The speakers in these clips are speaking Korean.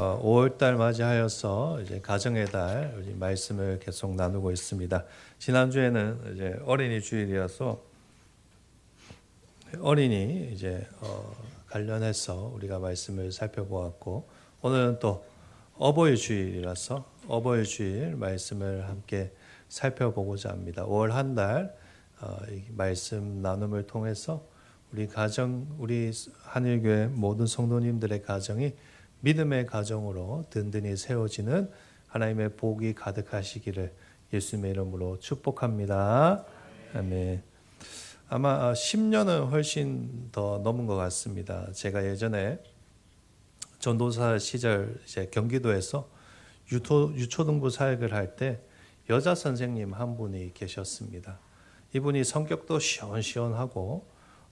5월달 맞이하여서 이제 가정의 달 우리 말씀을 계속 나누고 있습니다. 지난주에는 이제 어린이 주일이어서 어린이 이제 관련해서 우리가 말씀을 살펴보았고, 오늘은 또 어버이 주일이라서 어버이 주일 말씀을 함께 살펴보고자 합니다. 5월 한 달 말씀 나눔을 통해서 우리 가정, 우리 한일교회 모든 성도님들의 가정이 믿음의 가정으로 든든히 세워지는 하나님의 복이 가득하시기를 예수님의 이름으로 축복합니다. 아멘. 아마 10년은 훨씬 더 넘은 것 같습니다. 제가 예전에 전도사 시절 이제 경기도에서 유초등부 사역을 할 때 여자 선생님 한 분이 계셨습니다. 이분이 성격도 시원시원하고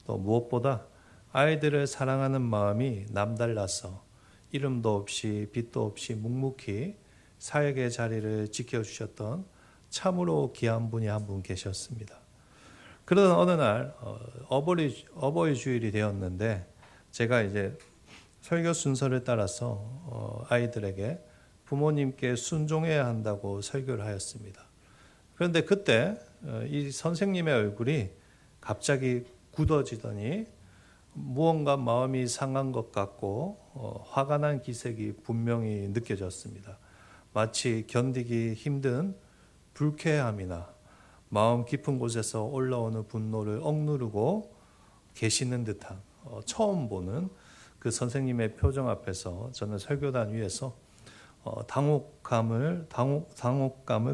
또 무엇보다 아이들을 사랑하는 마음이 남달라서 이름도 없이 빛도 없이 묵묵히 사역의 자리를 지켜주셨던 참으로 귀한 분이 한 분 계셨습니다. 그러던 어느 날 어버이 주일이 되었는데 제가 이제 설교 순서를 따라서 아이들에게 부모님께 순종해야 한다고 설교를 하였습니다. 그런데 그때 이 선생님의 얼굴이 갑자기 굳어지더니 무언가 마음이 상한 것 같고 화가 난 기색이 분명히 느껴졌습니다. 마치 견디기 힘든 불쾌함이나 마음 깊은 곳에서 올라오는 분노를 억누르고 계시는 듯한 처음 보는 그 선생님의 표정 앞에서 저는 설교단 위에서 당혹감을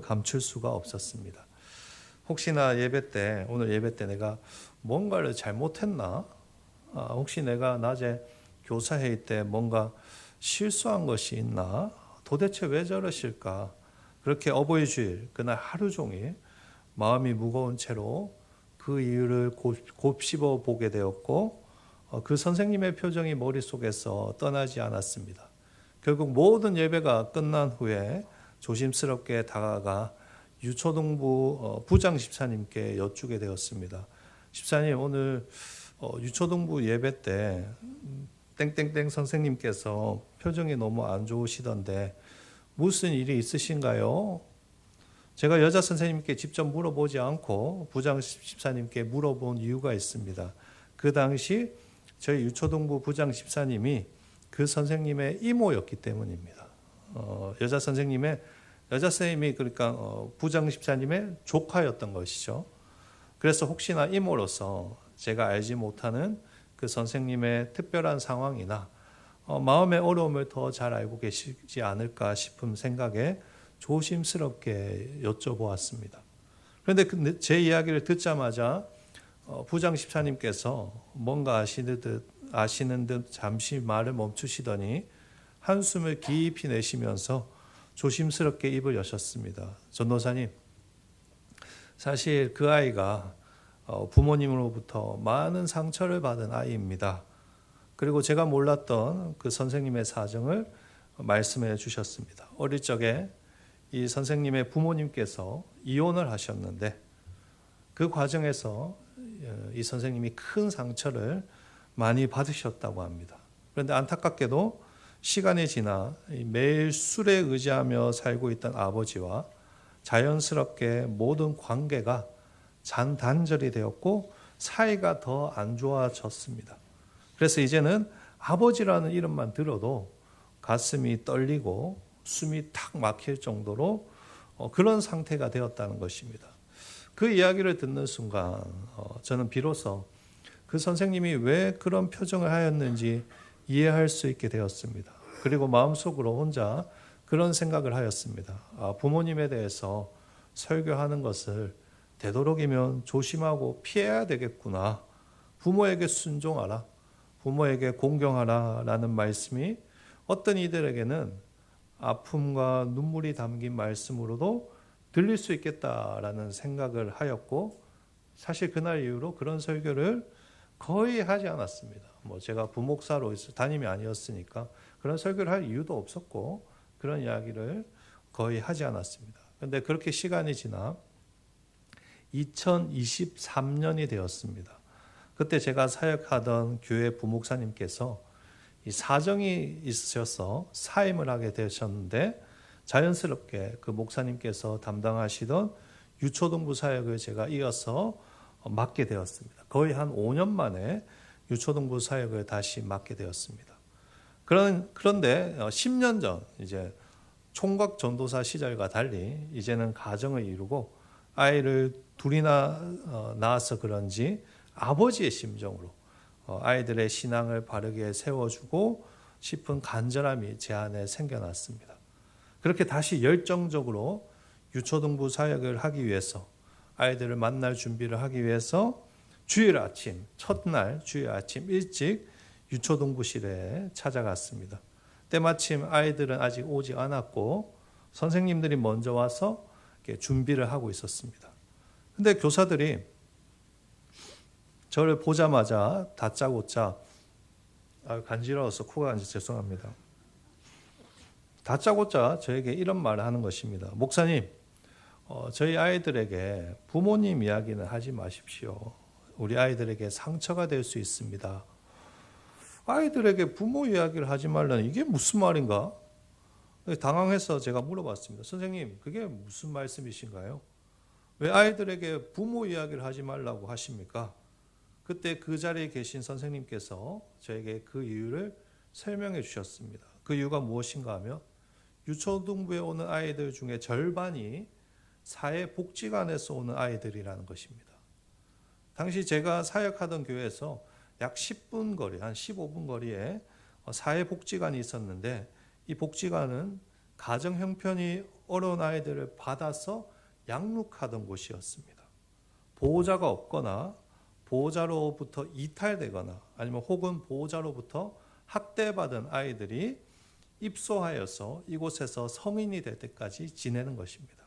감출 수가 없었습니다. 혹시나 오늘 예배 때 내가 뭔가를 잘못했나? 혹시 내가 낮에 교사회의 때 뭔가 실수한 것이 있나? 도대체 왜 저러실까? 그렇게 어버이 주일 그날 하루 종일 마음이 무거운 채로 그 이유를 곱씹어 보게 되었고, 그 선생님의 표정이 머릿속에서 떠나지 않았습니다. 결국 모든 예배가 끝난 후에 조심스럽게 다가가 유초등부 부장 집사님께 여쭈게 되었습니다. 집사님, 오늘 유초등부 예배 때 땡땡땡 선생님께서 표정이 너무 안 좋으시던데 무슨 일이 있으신가요? 제가 여자 선생님께 직접 물어보지 않고 부장 집사님께 물어본 이유가 있습니다. 그 당시 저희 유초등부 부장 집사님이 그 선생님의 이모였기 때문입니다. 여자 선생님이 그러니까 부장 집사님의 조카였던 것이죠. 그래서 혹시나 이모로서 제가 알지 못하는 그 선생님의 특별한 상황이나 마음의 어려움을 더 잘 알고 계시지 않을까 싶은 생각에 조심스럽게 여쭤보았습니다. 그런데 제 이야기를 듣자마자 부장 집사님께서 뭔가 아시는 듯 잠시 말을 멈추시더니 한숨을 깊이 내쉬면서 조심스럽게 입을 여셨습니다. 전도사님, 사실 그 아이가 부모님으로부터 많은 상처를 받은 아이입니다. 그리고 제가 몰랐던 그 선생님의 사정을 말씀해 주셨습니다. 어릴 적에 이 선생님의 부모님께서 이혼을 하셨는데 그 과정에서 이 선생님이 큰 상처를 많이 받으셨다고 합니다. 그런데 안타깝게도 시간이 지나 매일 술에 의지하며 살고 있던 아버지와 자연스럽게 모든 관계가 잔단절이 되었고 사이가 더 안 좋아졌습니다. 그래서 이제는 아버지라는 이름만 들어도 가슴이 떨리고 숨이 탁 막힐 정도로 그런 상태가 되었다는 것입니다. 그 이야기를 듣는 순간 저는 비로소 그 선생님이 왜 그런 표정을 하였는지 이해할 수 있게 되었습니다. 그리고 마음속으로 혼자 그런 생각을 하였습니다. 부모님에 대해서 설교하는 것을 되도록이면 조심하고 피해야 되겠구나. 부모에게 순종하라. 부모에게 공경하라 라는 말씀이 어떤 이들에게는 아픔과 눈물이 담긴 말씀으로도 들릴 수 있겠다라는 생각을 하였고, 사실 그날 이후로 그런 설교를 거의 하지 않았습니다. 제가 부목사로 담임이 아니었으니까 그런 설교를 할 이유도 없었고 그런 이야기를 거의 하지 않았습니다. 그런데 그렇게 시간이 지나 2023년이 되었습니다. 그때 제가 사역하던 교회 부목사님께서 이 사정이 있으셔서 사임을 하게 되셨는데 자연스럽게 그 목사님께서 담당하시던 유초등부 사역을 제가 이어서 맡게 되었습니다. 거의 한 5년 만에 유초등부 사역을 다시 맡게 되었습니다. 그런데 10년 전 이제 총각 전도사 시절과 달리 이제는 가정을 이루고 아이를 둘이나 낳아서 그런지 아버지의 심정으로 아이들의 신앙을 바르게 세워주고 싶은 간절함이 제 안에 생겨났습니다. 그렇게 다시 열정적으로 유초등부 사역을 하기 위해서 아이들을 만날 준비를 하기 위해서 주일 아침, 첫날 주일 아침 일찍 유초등부실에 찾아갔습니다. 때마침 아이들은 아직 오지 않았고 선생님들이 먼저 와서 준비를 하고 있었습니다. 근데 교사들이 저를 보자마자 다짜고짜 간지러워서 코가 간지 죄송합니다. 다짜고짜 저에게 이런 말을 하는 것입니다. 목사님, 저희 아이들에게 부모님 이야기는 하지 마십시오. 우리 아이들에게 상처가 될 수 있습니다. 아이들에게 부모 이야기를 하지 말라는 이게 무슨 말인가? 당황해서 제가 물어봤습니다. 선생님, 그게 무슨 말씀이신가요? 왜 아이들에게 부모 이야기를 하지 말라고 하십니까? 그때 그 자리에 계신 선생님께서 저에게 그 이유를 설명해 주셨습니다. 그 이유가 무엇인가 하면 유초등부에 오는 아이들 중에 절반이 사회복지관에서 오는 아이들이라는 것입니다. 당시 제가 사역하던 교회에서 약 10분 거리, 한 15분 거리에 사회복지관이 있었는데 이 복지관은 가정 형편이 어려운 아이들을 받아서 양육하던 곳이었습니다. 보호자가 없거나 보호자로부터 이탈되거나 아니면 혹은 보호자로부터 학대받은 아이들이 입소하여서 이곳에서 성인이 될 때까지 지내는 것입니다.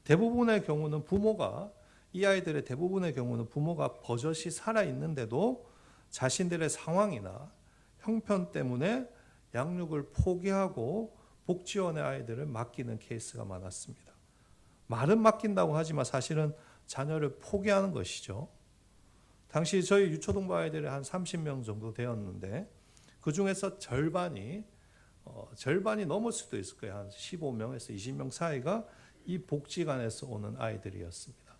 대부분의 경우는 부모가 이 아이들의 대부분의 경우는 부모가 버젓이 살아있는데도 자신들의 상황이나 형편 때문에 양육을 포기하고 복지원의 아이들을 맡기는 케이스가 많았습니다. 말은 맡긴다고 하지만 사실은 자녀를 포기하는 것이죠. 당시 저희 유초등부 아이들이 한 30명 정도 되었는데 그 중에서 절반이 넘을 수도 있을 거예요. 한 15명에서 20명 사이가 이 복지관에서 오는 아이들이었습니다.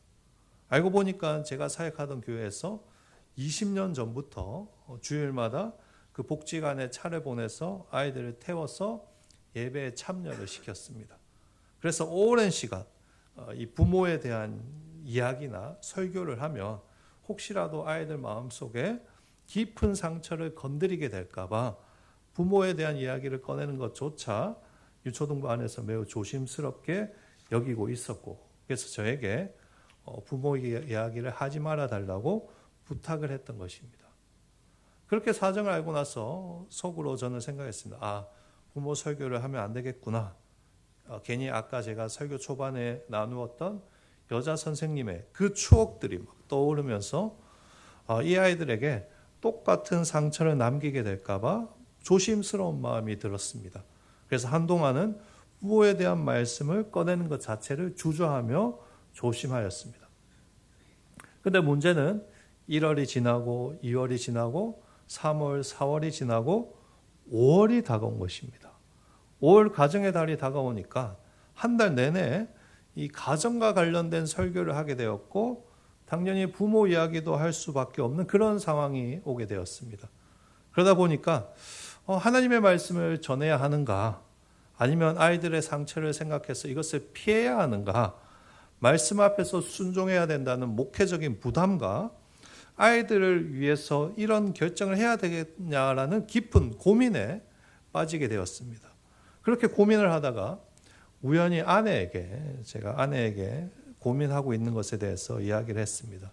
알고 보니까 제가 사역하던 교회에서 20년 전부터 주일마다 그 복지관에 차를 보내서 아이들을 태워서 예배에 참여를 시켰습니다. 그래서 오랜 시간 이 부모에 대한 이야기나 설교를 하면 혹시라도 아이들 마음속에 깊은 상처를 건드리게 될까 봐 부모에 대한 이야기를 꺼내는 것조차 유초등부 안에서 매우 조심스럽게 여기고 있었고 그래서 저에게 부모 이야기를 하지 말아 달라고 부탁을 했던 것입니다. 그렇게 사정을 알고 나서 속으로 저는 생각했습니다. 부모 설교를 하면 안 되겠구나. 괜히 아까 제가 설교 초반에 나누었던 여자 선생님의 그 추억들이 막 떠오르면서 이 아이들에게 똑같은 상처를 남기게 될까 봐 조심스러운 마음이 들었습니다. 그래서 한동안은 부모에 대한 말씀을 꺼내는 것 자체를 주저하며 조심하였습니다. 그런데 문제는 1월이 지나고 2월이 지나고 3월, 4월이 지나고 5월이 다가온 것입니다. 5월 가정의 달이 다가오니까 한 달 내내 이 가정과 관련된 설교를 하게 되었고 당연히 부모 이야기도 할 수밖에 없는 그런 상황이 오게 되었습니다. 그러다 보니까 하나님의 말씀을 전해야 하는가 아니면 아이들의 상처를 생각해서 이것을 피해야 하는가 말씀 앞에서 순종해야 된다는 목회적인 부담과 아이들을 위해서 이런 결정을 해야 되겠냐라는 깊은 고민에 빠지게 되었습니다. 그렇게 고민을 하다가 우연히 제가 아내에게 고민하고 있는 것에 대해서 이야기를 했습니다.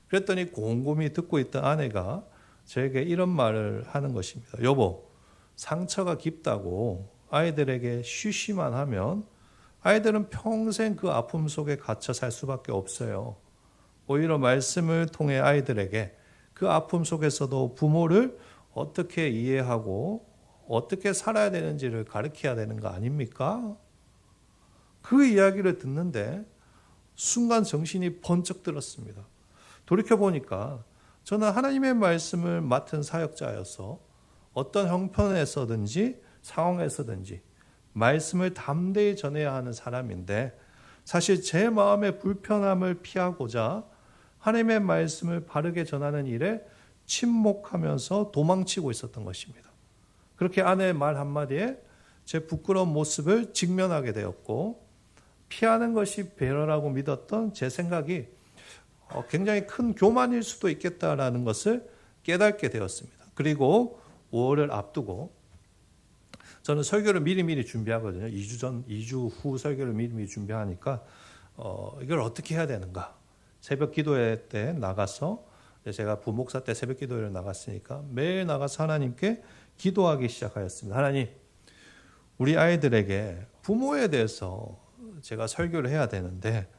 그랬더니 곰곰이 듣고 있던 아내가 저에게 이런 말을 하는 것입니다. 여보, 상처가 깊다고 아이들에게 쉬쉬만 하면 아이들은 평생 그 아픔 속에 갇혀 살 수밖에 없어요. 오히려 말씀을 통해 아이들에게 그 아픔 속에서도 부모를 어떻게 이해하고 어떻게 살아야 되는지를 가르쳐야 되는 거 아닙니까? 그 이야기를 듣는데 순간 정신이 번쩍 들었습니다. 돌이켜보니까 저는 하나님의 말씀을 맡은 사역자여서 어떤 형편에서든지 상황에서든지 말씀을 담대히 전해야 하는 사람인데 사실 제 마음의 불편함을 피하고자 하나님의 말씀을 바르게 전하는 일에 침묵하면서 도망치고 있었던 것입니다. 그렇게 아내의 말 한마디에 제 부끄러운 모습을 직면하게 되었고 피하는 것이 배려라고 믿었던 제 생각이 굉장히 큰 교만일 수도 있겠다라는 것을 깨닫게 되었습니다. 그리고 5월을 앞두고 저는 설교를 미리미리 준비하거든요. 2주 후 설교를 미리미리 준비하니까 이걸 어떻게 해야 되는가. 새벽 기도회 때 나가서 제가 부목사 때 새벽 기도회를 나갔으니까 매일 나가서 하나님께 기도하기 시작하였습니다. 하나님, 우리 아이들에게 부모에 대해서 제가 설교를 해야 되는데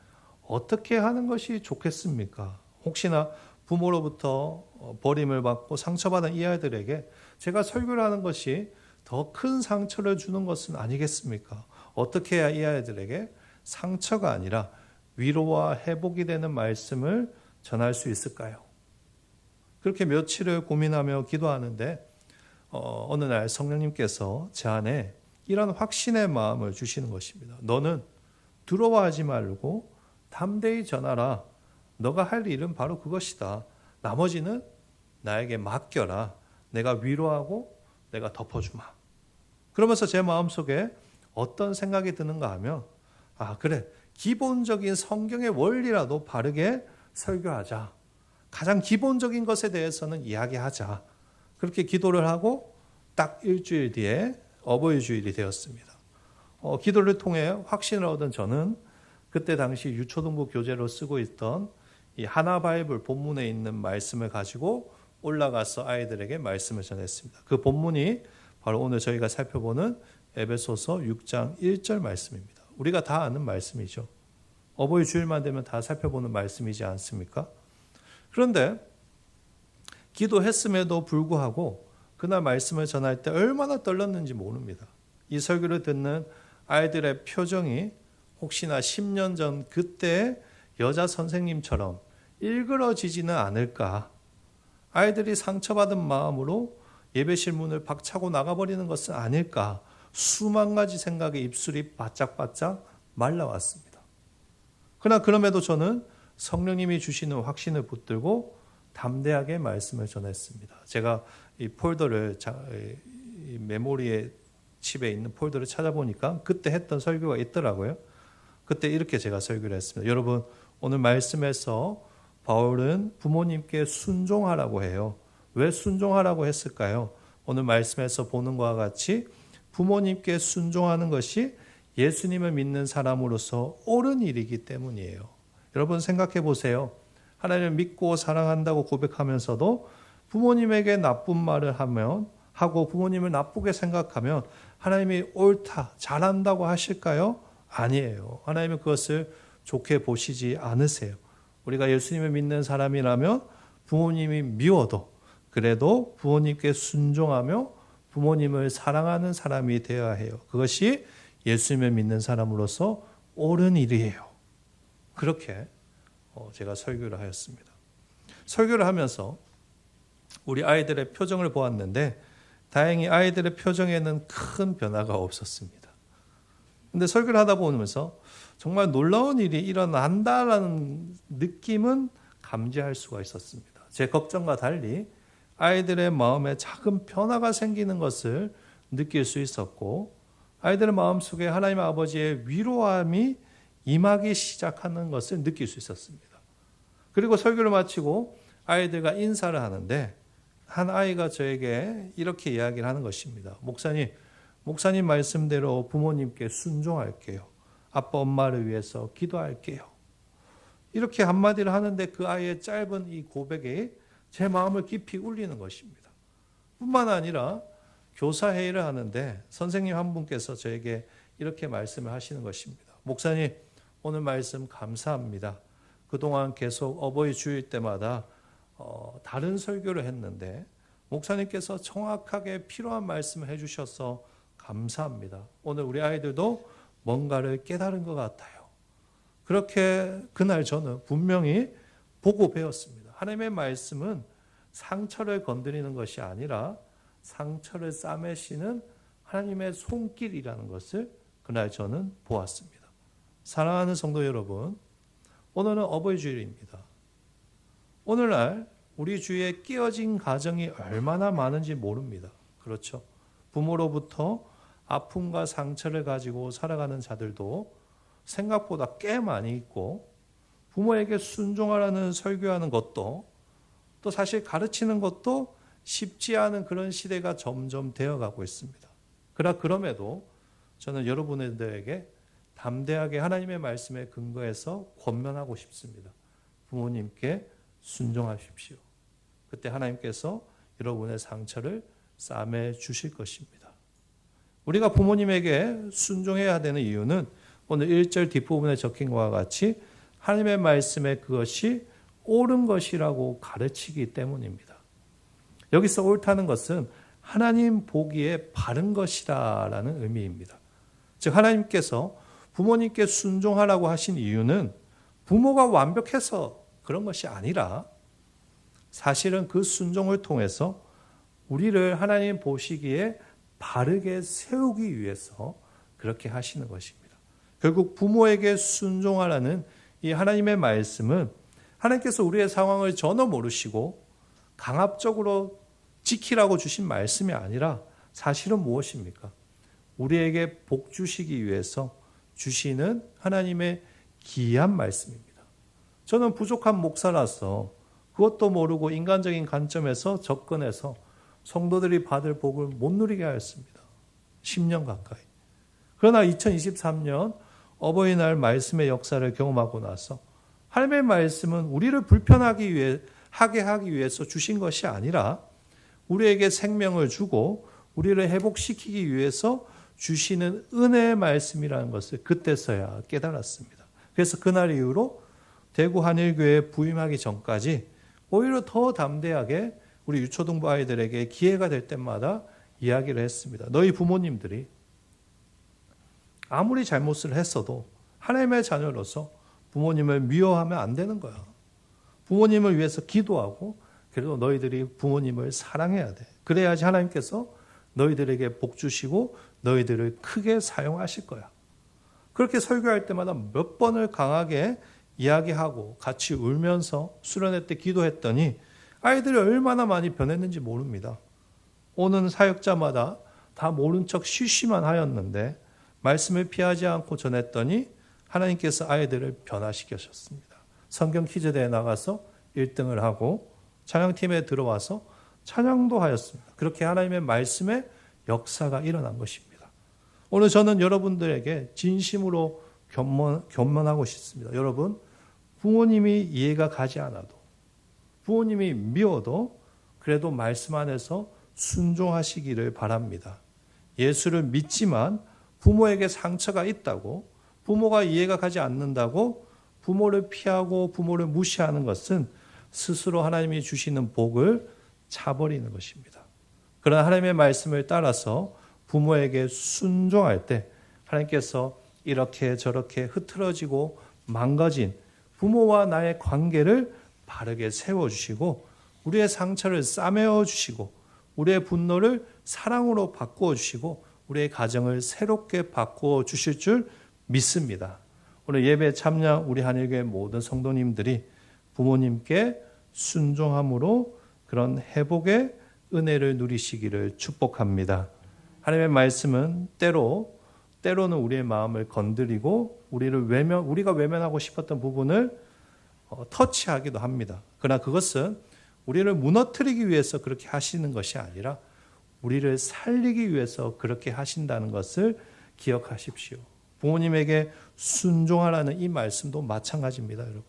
어떻게 하는 것이 좋겠습니까? 혹시나 부모로부터 버림을 받고 상처받은 이 아이들에게 제가 설교를 하는 것이 더 큰 상처를 주는 것은 아니겠습니까? 어떻게 해야 이 아이들에게 상처가 아니라 위로와 회복이 되는 말씀을 전할 수 있을까요? 그렇게 며칠을 고민하며 기도하는데 어느 날 성령님께서 제 안에 이런 확신의 마음을 주시는 것입니다. 너는 두려워하지 말고 담대히 전하라. 너가 할 일은 바로 그것이다. 나머지는 나에게 맡겨라. 내가 위로하고 내가 덮어주마. 그러면서 제 마음속에 어떤 생각이 드는가 하면 그래, 기본적인 성경의 원리라도 바르게 설교하자. 가장 기본적인 것에 대해서는 이야기하자. 그렇게 기도를 하고 딱 일주일 뒤에 어버이 주일이 되었습니다. 기도를 통해 확신을 얻은 저는 그때 당시 유초등부 교재로 쓰고 있던 이 하나 바이블 본문에 있는 말씀을 가지고 올라가서 아이들에게 말씀을 전했습니다. 그 본문이 바로 오늘 저희가 살펴보는 에베소서 6장 1절 말씀입니다. 우리가 다 아는 말씀이죠. 어버이 주일만 되면 다 살펴보는 말씀이지 않습니까? 그런데 기도했음에도 불구하고 그날 말씀을 전할 때 얼마나 떨렸는지 모릅니다. 이 설교를 듣는 아이들의 표정이 혹시나 10년 전 그때 여자 선생님처럼 일그러지지는 않을까. 아이들이 상처받은 마음으로 예배실 문을 박차고 나가버리는 것은 아닐까. 수만 가지 생각에 입술이 바짝바짝 말라왔습니다. 그러나 그럼에도 저는 성령님이 주시는 확신을 붙들고 담대하게 말씀을 전했습니다. 제가 이 폴더를 이 메모리에 칩에 있는 폴더를 찾아보니까 그때 했던 설교가 있더라고요. 그때 이렇게 제가 설교를 했습니다. 여러분, 오늘 말씀에서 바울은 부모님께 순종하라고 해요. 왜 순종하라고 했을까요? 오늘 말씀에서 보는 것과 같이 부모님께 순종하는 것이 예수님을 믿는 사람으로서 옳은 일이기 때문이에요. 여러분 생각해 보세요. 하나님을 믿고 사랑한다고 고백하면서도 부모님에게 나쁜 말을 하고 부모님을 나쁘게 생각하면 하나님이 옳다, 잘한다고 하실까요? 아니에요. 하나님은 그것을 좋게 보시지 않으세요. 우리가 예수님을 믿는 사람이라면 부모님이 미워도 그래도 부모님께 순종하며 부모님을 사랑하는 사람이 되어야 해요. 그것이 예수님을 믿는 사람으로서 옳은 일이에요. 그렇게 제가 설교를 하였습니다. 설교를 하면서 우리 아이들의 표정을 보았는데 다행히 아이들의 표정에는 큰 변화가 없었습니다. 근데 설교를 하다 보면서 정말 놀라운 일이 일어난다라는 느낌은 감지할 수가 있었습니다. 제 걱정과 달리 아이들의 마음에 작은 변화가 생기는 것을 느낄 수 있었고 아이들의 마음속에 하나님 아버지의 위로함이 임하기 시작하는 것을 느낄 수 있었습니다. 그리고 설교를 마치고 아이들과 인사를 하는데 한 아이가 저에게 이렇게 이야기를 하는 것입니다. 목사님 말씀대로 부모님께 순종할게요. 아빠 엄마를 위해서 기도할게요. 이렇게 한마디를 하는데 그 아이의 짧은 이 고백이 제 마음을 깊이 울리는 것입니다. 뿐만 아니라 교사회의를 하는데 선생님 한 분께서 저에게 이렇게 말씀을 하시는 것입니다. 목사님, 오늘 말씀 감사합니다. 그동안 계속 어버이 주일 때마다 다른 설교를 했는데 목사님께서 정확하게 필요한 말씀을 해주셔서 감사합니다. 오늘 우리 아이들도 뭔가를 깨달은 것 같아요. 그렇게 그날 저는 분명히 보고 배웠습니다. 하나님의 말씀은 상처를 건드리는 것이 아니라 상처를 싸매시는 하나님의 손길이라는 것을 그날 저는 보았습니다. 사랑하는 성도 여러분, 오늘은 어버이 주일입니다. 오늘날 우리 주위에 끼어진 가정이 얼마나 많은지 모릅니다. 그렇죠? 부모로부터 아픔과 상처를 가지고 살아가는 자들도 생각보다 꽤 많이 있고, 부모에게 순종하라는 설교하는 것도 또 사실 가르치는 것도 쉽지 않은 그런 시대가 점점 되어가고 있습니다. 그럼에도 저는 여러분들에게 담대하게 하나님의 말씀에 근거해서 권면하고 싶습니다. 부모님께 순종하십시오. 그때 하나님께서 여러분의 상처를 싸매 주실 것입니다. 우리가 부모님에게 순종해야 되는 이유는 오늘 1절 뒷부분에 적힌 것과 같이 하나님의 말씀에 그것이 옳은 것이라고 가르치기 때문입니다. 여기서 옳다는 것은 하나님 보기에 바른 것이라는 의미입니다. 즉 하나님께서 부모님께 순종하라고 하신 이유는 부모가 완벽해서 그런 것이 아니라 사실은 그 순종을 통해서 우리를 하나님 보시기에 바르게 세우기 위해서 그렇게 하시는 것입니다. 결국 부모에게 순종하라는 이 하나님의 말씀은 하나님께서 우리의 상황을 전혀 모르시고 강압적으로 지키라고 주신 말씀이 아니라 사실은 무엇입니까? 우리에게 복 주시기 위해서 주시는 하나님의 귀한 말씀입니다. 저는 부족한 목사라서 그것도 모르고 인간적인 관점에서 접근해서 성도들이 받을 복을 못 누리게 하였습니다. 10년 가까이. 그러나 2023년 어버이날 말씀의 역사를 경험하고 나서 하나님의 말씀은 우리를 하게 하기 위해서 주신 것이 아니라 우리에게 생명을 주고 우리를 회복시키기 위해서 주시는 은혜의 말씀이라는 것을 그때서야 깨달았습니다. 그래서 그날 이후로 대구 한일교회에 부임하기 전까지 오히려 더 담대하게 우리 유초등부 아이들에게 기회가 될 때마다 이야기를 했습니다. 너희 부모님들이 아무리 잘못을 했어도 하나님의 자녀로서 부모님을 미워하면 안 되는 거야. 부모님을 위해서 기도하고 그래도 너희들이 부모님을 사랑해야 돼. 그래야지 하나님께서 너희들에게 복 주시고 너희들을 크게 사용하실 거야. 그렇게 설교할 때마다 몇 번을 강하게 이야기하고 같이 울면서 수련회 때 기도했더니 아이들이 얼마나 많이 변했는지 모릅니다. 오는 사역자마다 다 모른 척 쉬쉬만 하였는데 말씀을 피하지 않고 전했더니 하나님께서 아이들을 변화시키셨습니다. 성경 퀴즈대에 나가서 1등을 하고 찬양팀에 들어와서 찬양도 하였습니다. 그렇게 하나님의 말씀의 역사가 일어난 것입니다. 오늘 저는 여러분들에게 진심으로 견문하고 싶습니다. 여러분, 부모님이 이해가 가지 않아도 부모님이 미워도 그래도 말씀 안에서 순종하시기를 바랍니다. 예수를 믿지만 부모에게 상처가 있다고 부모가 이해가 가지 않는다고 부모를 피하고 부모를 무시하는 것은 스스로 하나님이 주시는 복을 차버리는 것입니다. 그러나 하나님의 말씀을 따라서 부모에게 순종할 때 하나님께서 이렇게 저렇게 흐트러지고 망가진 부모와 나의 관계를 바르게 세워주시고 우리의 상처를 싸매어 주시고 우리의 분노를 사랑으로 바꾸어 주시고 우리의 가정을 새롭게 바꾸어 주실 줄 믿습니다. 오늘 예배 참여한 우리 한일교회 모든 성도님들이 부모님께 순종함으로 그런 회복의 은혜를 누리시기를 축복합니다. 하나님의 말씀은 때로는 우리의 마음을 건드리고 우리가 외면하고 싶었던 부분을 터치하기도 합니다. 그러나 그것은 우리를 무너뜨리기 위해서 그렇게 하시는 것이 아니라 우리를 살리기 위해서 그렇게 하신다는 것을 기억하십시오. 부모님에게 순종하라는 이 말씀도 마찬가지입니다, 여러분.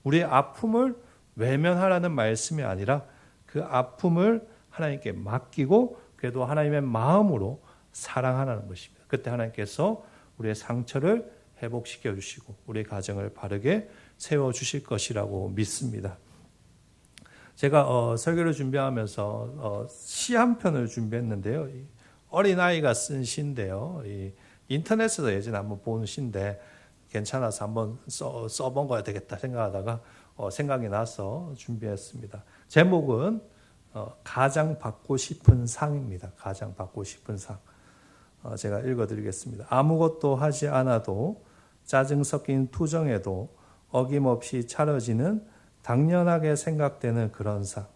우리의 아픔을 외면하라는 말씀이 아니라 그 아픔을 하나님께 맡기고 그래도 하나님의 마음으로 사랑하라는 것입니다. 그때 하나님께서 우리의 상처를 회복시켜 주시고 우리의 가정을 바르게 세워 주실 것이라고 믿습니다. 제가 설교를 준비하면서 시 한 편을 준비했는데요. 어린아이가 쓴 시인데요. 인터넷에서 예전에 한번 본 시인데 괜찮아서 한번 써본 거야 되겠다 생각하다가 생각이 나서 준비했습니다. 제목은 가장 받고 싶은 상입니다. 가장 받고 싶은 상. 제가 읽어드리겠습니다. 아무것도 하지 않아도 짜증 섞인 투정에도 어김없이 차려지는 당연하게 생각되는 그런 상.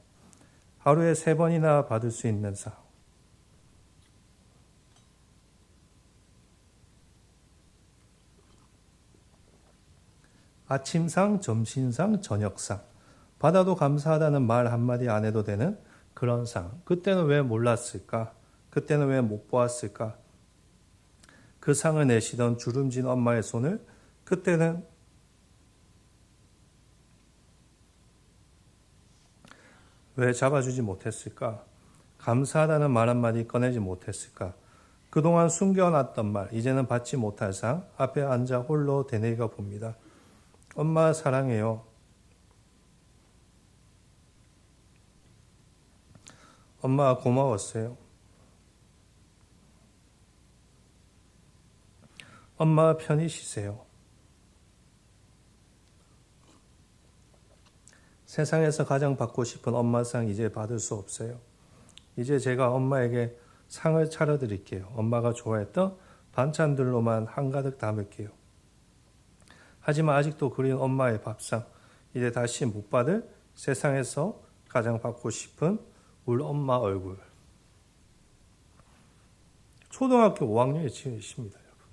하루에 3번이나 받을 수 있는 상. 아침상, 점심상, 저녁상. 받아도 감사하다는 말 한마디 안 해도 되는 그런 상. 그때는 왜 몰랐을까? 그때는 왜 못 보았을까? 그 상을 내시던 주름진 엄마의 손을 그때는 왜 잡아주지 못했을까? 감사하다는 말 한마디 꺼내지 못했을까? 그동안 숨겨놨던 말, 이제는 받지 못할 상, 앞에 앉아 홀로 되뇌이가 봅니다. 엄마 사랑해요. 엄마 고마웠어요. 엄마 편히 쉬세요. 세상에서 가장 받고 싶은 엄마상 이제 받을 수 없어요. 이제 제가 엄마에게 상을 차려드릴게요. 엄마가 좋아했던 반찬들로만 한가득 담을게요. 하지만 아직도 그리운 엄마의 밥상, 이제 다시 못 받을 세상에서 가장 받고 싶은 우리 엄마 얼굴. 초등학교 5학년의 친구이십니다, 여러분.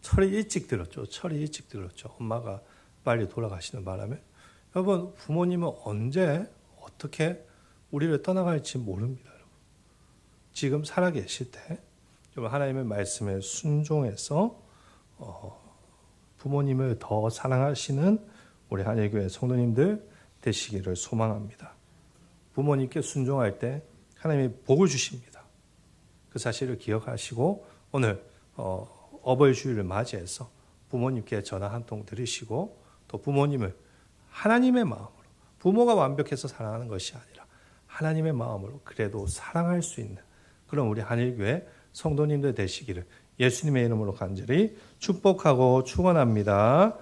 철이 일찍 들었죠. 엄마가 빨리 돌아가시는 바람에. 여러분, 부모님은 언제 어떻게 우리를 떠나갈지 모릅니다, 여러분. 지금 살아계실 때 하나님의 말씀에 순종해서 부모님을 더 사랑하시는 우리 한일교회 성도님들 되시기를 소망합니다. 부모님께 순종할 때 하나님이 복을 주십니다. 그 사실을 기억하시고 오늘 어버이 주일을 맞이해서 부모님께 전화 한 통 드리시고 또 부모님을 하나님의 마음으로, 부모가 완벽해서 사랑하는 것이 아니라 하나님의 마음으로 그래도 사랑할 수 있는 그런 우리 한일교회 성도님들 되시기를 예수님의 이름으로 간절히 축복하고 축원합니다.